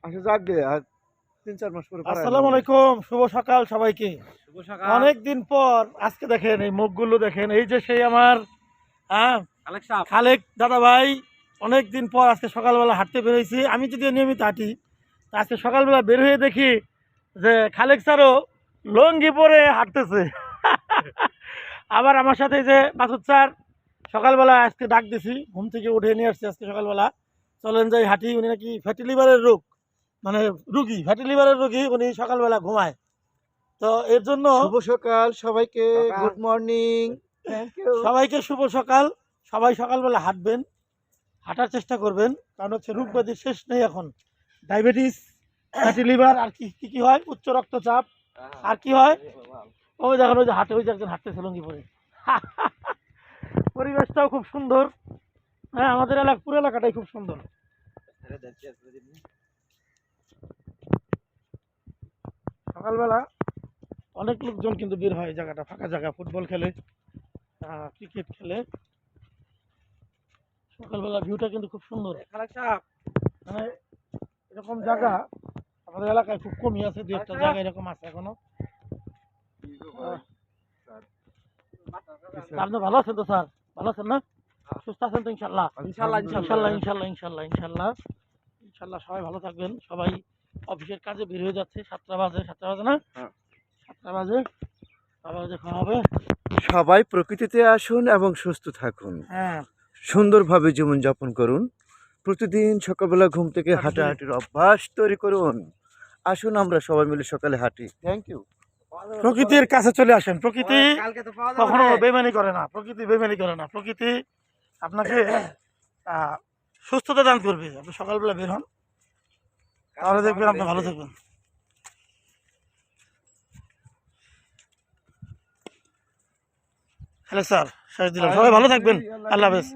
আচ্ছা যাক গে আর ৩-৪ মাস পরে আসসালামু আলাইকুম, শুভ সকাল সবাইকে। অনেকদিন পর আজকে দেখেন এই মুখগুলো দেখেন, এই যে সেই আমার খালেক দাদা ভাই, অনেকদিন পর আজকে সকালবেলা হাঁটতে বেরোইছি। আমি যদিও নিয়মিত হাঁটি, তা আজকে সকালবেলা বের হয়ে দেখি যে খালেক স্যারও লঙ্গি পরে হাঁটতেছে। আবার আমার সাথে যে মাসুদ স্যার, সকালবেলা আজকে ডাক দিছি, ঘুম থেকে উঠে নিয়ে আসছি আজকে সকালবেলা, চলেন যাই হাঁটি। উনি নাকি ফ্যাটি লিভারের রোগ, মানে রুগী, ফ্যাটি লিভারের রুগী, উনি সকালবেলা ঘুমায়। তো এর জন্য শুভ সকাল সবাইকে, গুড মর্নিং। Thank you. সবাইকে শুভ সকাল। সবাই সকালবেলা হাঁটবেন, হাঁটার চেষ্টা করবেন, কারণ হচ্ছে রোগ ব্যাধি শেষ নেই এখন। ডায়াবেটিস, ফ্যাটি লিভার, আর কি কি কি হয়, উচ্চ রক্তচাপ, আর কি হয়, ওই দেখেন ওই যে হাঁটে, ওই যে একজন হাঁটতেছে লুঙ্গি পরে। পরিবেশটাও খুব সুন্দর। হ্যাঁ, আমাদের এলাকা, পুরো এলাকাটাই খুব সুন্দর। সকালবেলা অনেক লোকজন কিন্তু বের হয়, জায়গাটা ফাঁকা জায়গা, ফুটবল খেলে, ক্রিকেট খেলে। সকালবেলা ভিউটা কিন্তু খুব সুন্দর। মানে এরকম জায়গা আমাদের এলাকায় খুব কমই আছে, দু একটা জায়গা এরকম আছে এখনো। আপনি ভালো আছেন তো স্যার? ভালো আছেন না? সুস্থ আছেন তো ইনশাল্লাহ? ইনশাল্লাহ ইনশাল্লাহ ইনশাল্লাহ ইনশাল্লাহ ইনশাল্লাহ ইনশাল্লাহ সবাই ভালো থাকবেন। সবাই অফিসের কাজে বের হয়ে যাচ্ছে, 7টা বাজে, 7টা বাজে না? 7টা বাজে, 7টা বাজে খাওয়া হবে। সবাই প্রকৃতিতে আসুন এবং সুস্থ থাকুন, হ্যাঁ, সুন্দরভাবে জীবনযাপন করুন। প্রতিদিন সকালবেলা ঘুম থেকে হাঁটাহাঁটির অভ্যাস তৈরি করুন। আসুন আমরা সবাই মিলে সকালে হাঁটি। Thank you. প্রকৃতির কাছে চলে আসেন। প্রকৃতি কখনো বেমানি করে না, প্রকৃতি বেমানি করে না। প্রকৃতি আপনাকে সুস্থতা দান করবে। আপনি সকালবেলা বের হন, তাহলে দেখবেন আপনি ভালো থাকবেন। হ্যালো স্যার, শেষ দিলাম। সবাই ভালো থাকবেন। আল্লাহ হাফেজ।